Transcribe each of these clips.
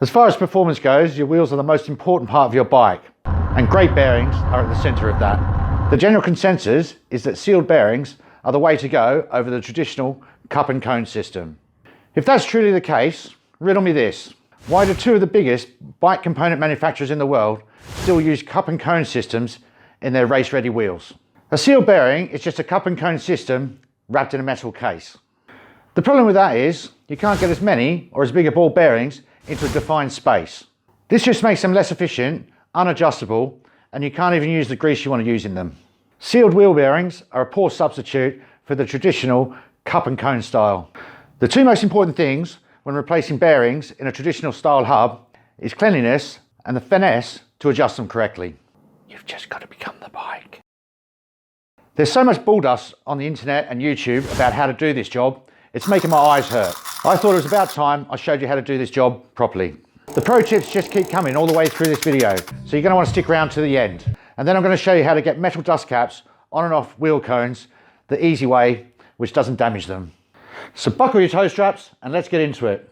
As far as performance goes, your wheels are the most important part of your bike, and great bearings are at the centre of that. The general consensus is that sealed bearings are the way to go over the traditional cup and cone system. If that's truly the case, riddle me this. Why do two of the biggest bike component manufacturers in the world still use cup and cone systems in their race-ready wheels? A sealed bearing is just a cup and cone system wrapped in a metal case. The problem with that is you can't get as many or as big a ball bearings into a defined space. This just makes them less efficient, unadjustable, and you can't even use the grease you want to use in them. Sealed wheel bearings are a poor substitute for the traditional cup and cone style. The two most important things when replacing bearings in a traditional style hub is cleanliness and the finesse to adjust them correctly. You've just got to become the bike. There's so much bull dust on the internet and YouTube about how to do this job, it's making my eyes hurt. I thought it was about time I showed you how to do this job properly. The pro tips just keep coming all the way through this video, so you're going to want to stick around to the end. And then I'm going to show you how to get metal dust caps on and off wheel cones the easy way, which doesn't damage them. So buckle your toe straps and let's get into it.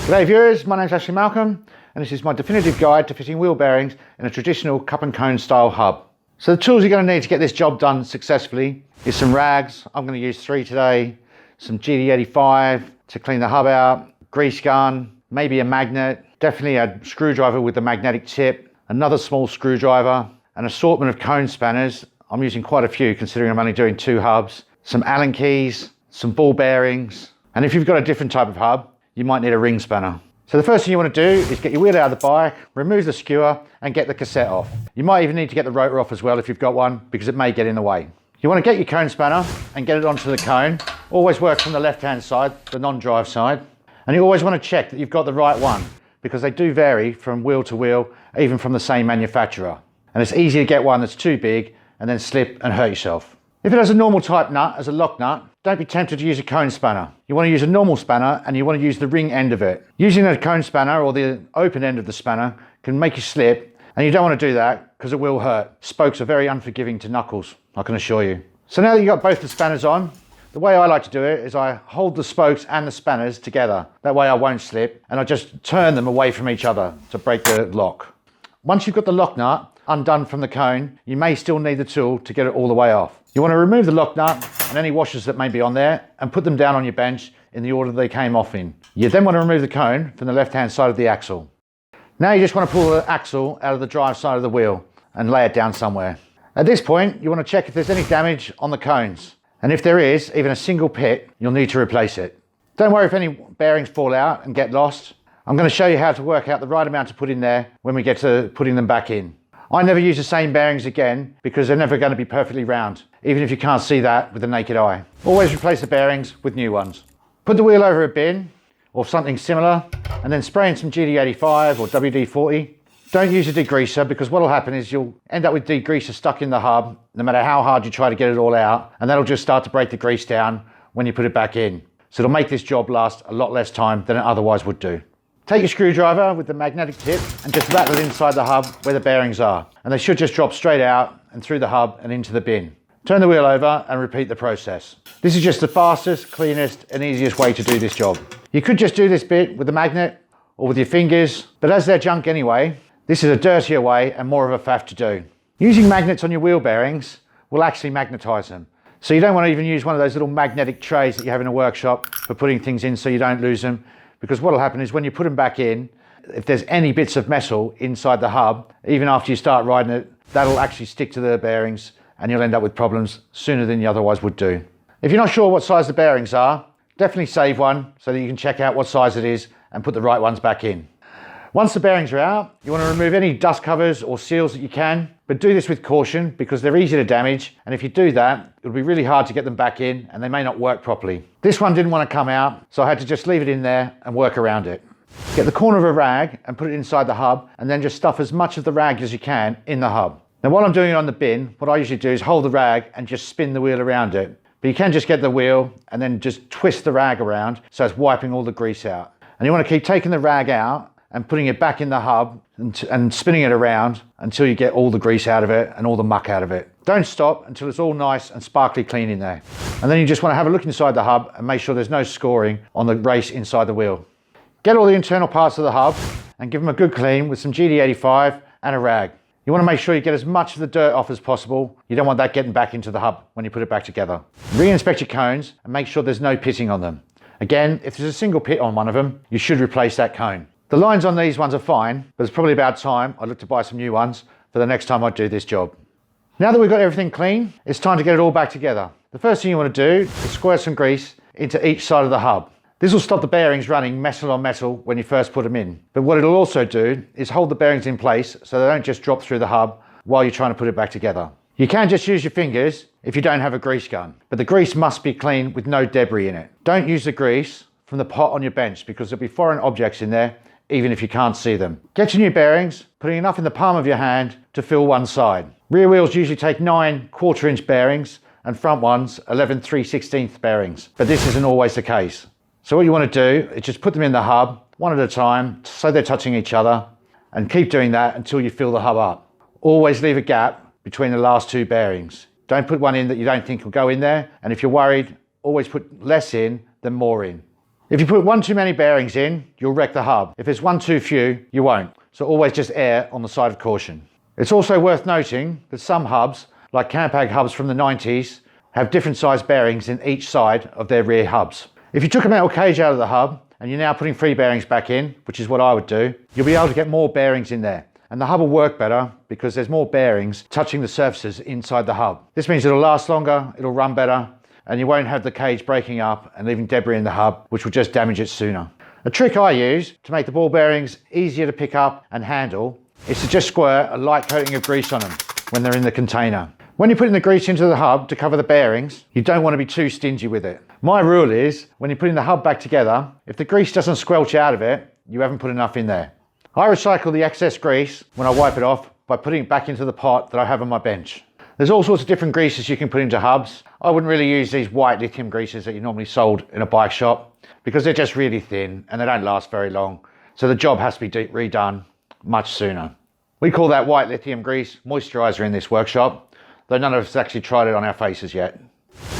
G'day viewers, my name's Ashley Malcolm and this is my definitive guide to fitting wheel bearings in a traditional cup and cone style hub. So the tools you're going to need to get this job done successfully is some rags. I'm going to use 3 today, some GD85 to clean the hub out, grease gun, maybe a magnet, definitely a screwdriver with a magnetic tip, another small screwdriver, an assortment of cone spanners. I'm using quite a few considering I'm only doing 2 hubs, some Allen keys, some ball bearings, and if you've got a different type of hub, you might need a ring spanner. So the first thing you want to do is get your wheel out of the bike, remove the skewer and get the cassette off. You might even need to get the rotor off as well if you've got one, because it may get in the way. You want to get your cone spanner and get it onto the cone. Always work from the left-hand side, the non-drive side. And you always want to check that you've got the right one, because they do vary from wheel to wheel, even from the same manufacturer. And it's easy to get one that's too big and then slip and hurt yourself. If it has a normal type nut as a lock nut, don't be tempted to use a cone spanner. You want to use a normal spanner and you want to use the ring end of it. Using a cone spanner or the open end of the spanner can make you slip, and you don't want to do that because it will hurt. Spokes are very unforgiving to knuckles, I can assure you. So now that you've got both the spanners on, the way I like to do it is I hold the spokes and the spanners together. That way I won't slip, and I just turn them away from each other to break the lock. Once you've got the lock nut undone from the cone, you may still need the tool to get it all the way off. You want to remove the lock nut and any washers that may be on there and put them down on your bench in the order they came off in. You then want to remove the cone from the left-hand side of the axle. Now you just want to pull the axle out of the drive side of the wheel and lay it down somewhere. At this point, you want to check if there's any damage on the cones. And if there is, even a single pit, you'll need to replace it. Don't worry if any bearings fall out and get lost. I'm going to show you how to work out the right amount to put in there when we get to putting them back in. I never use the same bearings again because they're never going to be perfectly round, even if you can't see that with the naked eye. Always replace the bearings with new ones. Put the wheel over a bin or something similar and then spray in some GD85 or WD-40. Don't use a degreaser, because what will happen is you'll end up with degreaser stuck in the hub no matter how hard you try to get it all out, and that'll just start to break the grease down when you put it back in. So it'll make this job last a lot less time than it otherwise would do. Take your screwdriver with the magnetic tip and just rattle it inside the hub where the bearings are, and they should just drop straight out and through the hub and into the bin. Turn the wheel over and repeat the process. This is just the fastest, cleanest and easiest way to do this job. You could just do this bit with the magnet or with your fingers, but as they're junk anyway, this is a dirtier way and more of a faff to do. Using magnets on your wheel bearings will actually magnetize them. So you don't want to even use one of those little magnetic trays that you have in a workshop for putting things in so you don't lose them. Because what will happen is when you put them back in, if there's any bits of metal inside the hub, even after you start riding it, that'll actually stick to the bearings and you'll end up with problems sooner than you otherwise would do. If you're not sure what size the bearings are, definitely save one so that you can check out what size it is and put the right ones back in. Once the bearings are out, you want to remove any dust covers or seals that you can, but do this with caution because they're easy to damage, and if you do that, it'll be really hard to get them back in and they may not work properly. This one didn't want to come out, so I had to just leave it in there and work around it. Get the corner of a rag and put it inside the hub, and then just stuff as much of the rag as you can in the hub. Now while I'm doing it on the bin, what I usually do is hold the rag and just spin the wheel around it. But you can just get the wheel and then just twist the rag around so it's wiping all the grease out. And you want to keep taking the rag out and putting it back in the hub and spinning it around until you get all the grease out of it and all the muck out of it. Don't stop until it's all nice and sparkly clean in there. And then you just want to have a look inside the hub and make sure there's no scoring on the race inside the wheel. Get all the internal parts of the hub and give them a good clean with some GD85 and a rag. You want to make sure you get as much of the dirt off as possible. You don't want that getting back into the hub when you put it back together. Re-inspect your cones and make sure there's no pitting on them. Again, if there's a single pit on one of them, you should replace that cone. The lines on these ones are fine, but it's probably about time I look to buy some new ones for the next time I do this job. Now that we've got everything clean, it's time to get it all back together. The first thing you want to do is squirt some grease into each side of the hub. This will stop the bearings running metal on metal when you first put them in. But what it'll also do is hold the bearings in place so they don't just drop through the hub while you're trying to put it back together. You can just use your fingers if you don't have a grease gun, but the grease must be clean with no debris in it. Don't use the grease from the pot on your bench because there'll be foreign objects in there, even if you can't see them. Get your new bearings, putting enough in the palm of your hand to fill one side. Rear wheels usually take 9 1/4-inch bearings and front ones 11 3/16 bearings, but this isn't always the case. So what you want to do is just put them in the hub one at a time so they're touching each other, and keep doing that until you fill the hub up. Always leave a gap between the last 2 bearings. Don't put one in that you don't think will go in there, and if you're worried, always put less in than more in. If you put one too many bearings in, you'll wreck the hub. If there's one too few, you won't. So always just err on the side of caution. It's also worth noting that some hubs, like Campag hubs from the 90s, have different size bearings in each side of their rear hubs. If you took a metal cage out of the hub and you're now putting 3 bearings back in, which is what I would do, you'll be able to get more bearings in there. And the hub will work better because there's more bearings touching the surfaces inside the hub. This means it'll last longer, it'll run better, and you won't have the cage breaking up and leaving debris in the hub, which will just damage it sooner. A trick I use to make the ball bearings easier to pick up and handle is to just squirt a light coating of grease on them when they're in the container. When you're putting the grease into the hub to cover the bearings, you don't want to be too stingy with it. My rule is, when you're putting the hub back together, if the grease doesn't squelch out of it, you haven't put enough in there. I recycle the excess grease when I wipe it off by putting it back into the pot that I have on my bench. There's all sorts of different greases you can put into hubs. I wouldn't really use these white lithium greases that you normally sold in a bike shop because they're just really thin and they don't last very long. So the job has to be redone much sooner. We call that white lithium grease moisturizer in this workshop, though none of us actually tried it on our faces yet.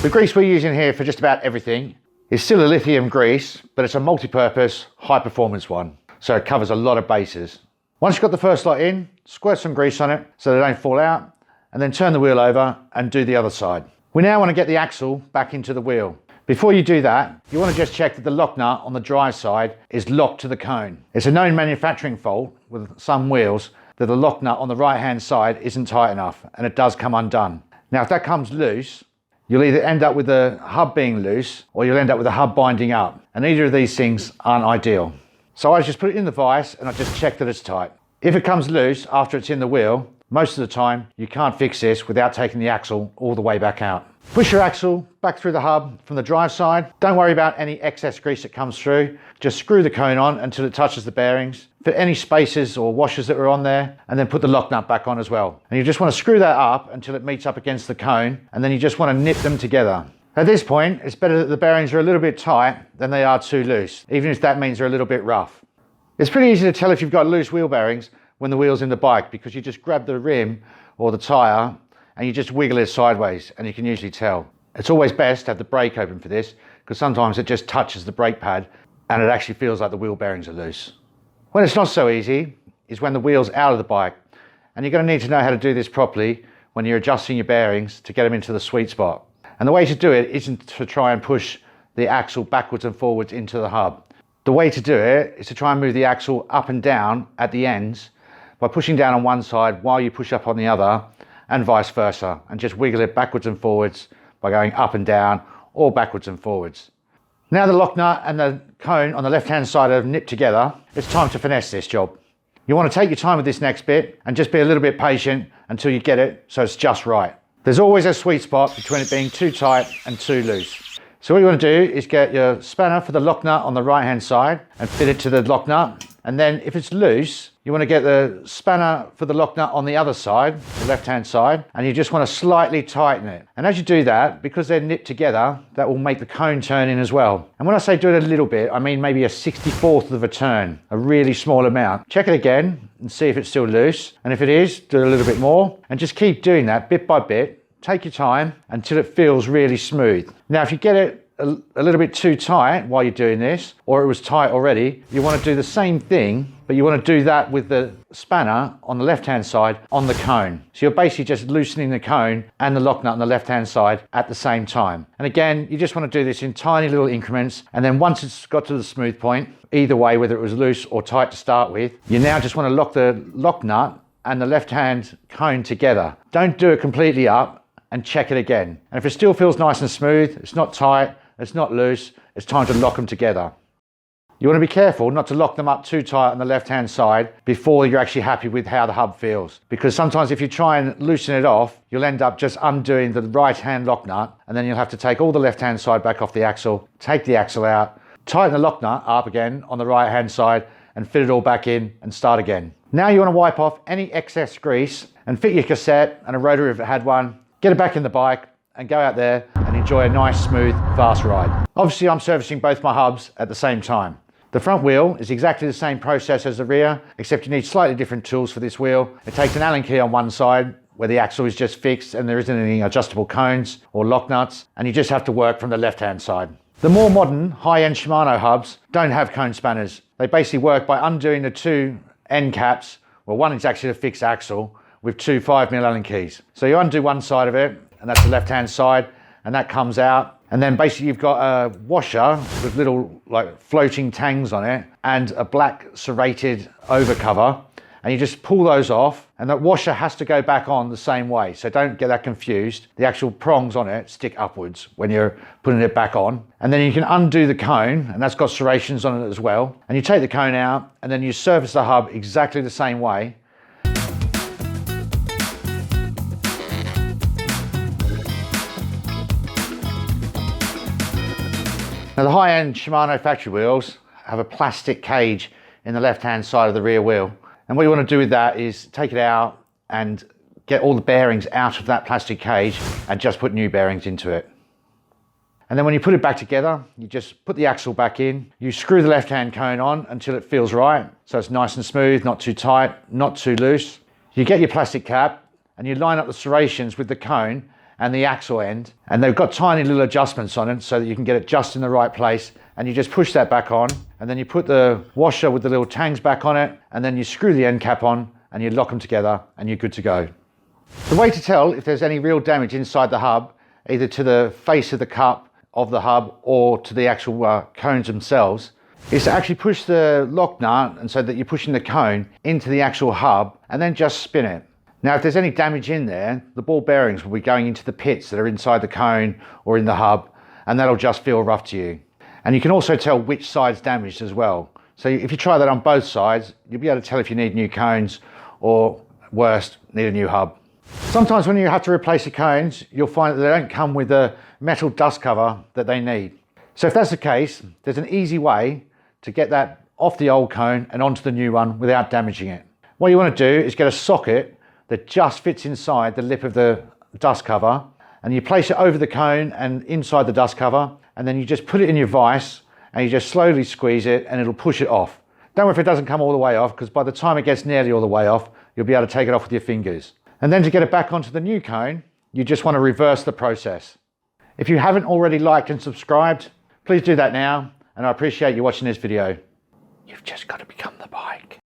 The grease we're using here for just about everything is still a lithium grease, but it's a multi-purpose, high-performance one, so it covers a lot of bases. Once you've got the first lot in, squirt some grease on it so they don't fall out, and then turn the wheel over and do the other side. We now want to get the axle back into the wheel. Before you do that, you want to just check that the lock nut on the drive side is locked to the cone. It's a known manufacturing fault with some wheels that the lock nut on the right-hand side isn't tight enough, and it does come undone. Now, if that comes loose, you'll either end up with the hub being loose or you'll end up with the hub binding up, and either of these things aren't ideal. So I just put it in the vise and I just check that it's tight. If it comes loose after it's in the wheel, most of the time you can't fix this without taking the axle all the way back out. Push your axle back through the hub from the drive side. Don't worry about any excess grease that comes through. Just screw the cone on until it touches the bearings. Fit any spacers or washers that are on there, and then put the lock nut back on as well. And you just want to screw that up until it meets up against the cone, and then you just want to nip them together. At this point, it's better that the bearings are a little bit tight than they are too loose, even if that means they're a little bit rough. It's pretty easy to tell if you've got loose wheel bearings when the wheel's in the bike, because you just grab the rim or the tyre and you just wiggle it sideways, and you can usually tell. It's always best to have the brake open for this, because sometimes it just touches the brake pad and it actually feels like the wheel bearings are loose. When it's not so easy is when the wheel's out of the bike, and you're going to need to know how to do this properly when you're adjusting your bearings to get them into the sweet spot. And the way to do it isn't to try and push the axle backwards and forwards into the hub. The way to do it is to try and move the axle up and down at the ends by pushing down on one side while you push up on the other, and vice versa, and just wiggle it backwards and forwards by going up and down or backwards and forwards. Now the lock nut and the cone on the left hand side are nipped together, it's time to finesse this job. You want to take your time with this next bit and just be a little bit patient until you get it so it's just right. There's always a sweet spot between it being too tight and too loose. So what you want to do is get your spanner for the lock nut on the right hand side and fit it to the lock nut, and then if it's loose, you want to get the spanner for the lock nut on the other side, the left hand side, and you just want to slightly tighten it. And as you do that, because they're nipped together, that will make the cone turn in as well. And when I say do it a little bit, I mean maybe a 64th of a turn, a really small amount. Check it again and see if it's still loose, and if it is, do a little bit more, and just keep doing that bit by bit. Take your time until it feels really smooth. Now if you get it a little bit too tight while you're doing this, or it was tight already, you want to do the same thing, but you want to do that with the spanner on the left-hand side on the cone. So you're basically just loosening the cone and the lock nut on the left-hand side at the same time. And again, you just want to do this in tiny little increments. And then once it's got to the smooth point, either way, whether it was loose or tight to start with, you now just want to lock the lock nut and the left-hand cone together. Don't do it completely up, and check it again. And if it still feels nice and smooth, it's not tight, it's not loose, it's time to lock them together. You want to be careful not to lock them up too tight on the left-hand side before you're actually happy with how the hub feels. Because sometimes if you try and loosen it off, you'll end up just undoing the right-hand lock nut, and then you'll have to take all the left-hand side back off the axle, take the axle out, tighten the lock nut up again on the right-hand side, and fit it all back in and start again. Now you want to wipe off any excess grease and fit your cassette and a rotary if it had one, get it back in the bike and go out there and enjoy a nice, smooth, fast ride. Obviously, I'm servicing both my hubs at the same time. The front wheel is exactly the same process as the rear, except you need slightly different tools for this wheel. It takes an Allen key on one side where the axle is just fixed and there isn't any adjustable cones or lock nuts, and you just have to work from the left-hand side. The more modern, high-end Shimano hubs don't have cone spanners. They basically work by undoing the two end caps. Well, one is actually a fixed axle with two 5mm Allen keys. So you undo one side of it, and that's the left-hand side, and that comes out. And then basically you've got a washer with little like floating tangs on it and a black serrated overcover. And you just pull those off, and that washer has to go back on the same way. So don't get that confused. The actual prongs on it stick upwards when you're putting it back on. And then you can undo the cone, and that's got serrations on it as well. And you take the cone out, and then you service the hub exactly the same way. Now the high-end Shimano factory wheels have a plastic cage in the left-hand side of the rear wheel. And what you want to do with that is take it out and get all the bearings out of that plastic cage and just put new bearings into it. And then when you put it back together, you just put the axle back in, you screw the left-hand cone on until it feels right. So it's nice and smooth, not too tight, not too loose. You get your plastic cap and you line up the serrations with the cone and the axle end, and they've got tiny little adjustments on it so that you can get it just in the right place, and you just push that back on, and then you put the washer with the little tangs back on it, and then you screw the end cap on and you lock them together and you're good to go. The way to tell if there's any real damage inside the hub, either to the face of the cup of the hub or to the actual cones themselves, is to actually push the lock nut, and so that you're pushing the cone into the actual hub and then just spin it. Now, if there's any damage in there, the ball bearings will be going into the pits that are inside the cone or in the hub, and that'll just feel rough to you. And you can also tell which side's damaged as well. So if you try that on both sides, you'll be able to tell if you need new cones or, worst, need a new hub. Sometimes when you have to replace the cones, you'll find that they don't come with the metal dust cover that they need. So if that's the case, there's an easy way to get that off the old cone and onto the new one without damaging it. What you want to do is get a socket that just fits inside the lip of the dust cover, and you place it over the cone and inside the dust cover, and then you just put it in your vise and you just slowly squeeze it and it'll push it off. Don't worry if it doesn't come all the way off, because by the time it gets nearly all the way off, you'll be able to take it off with your fingers. And then to get it back onto the new cone, you just want to reverse the process. If you haven't already liked and subscribed, please do that now, and I appreciate you watching this video. You've just got to become the bike.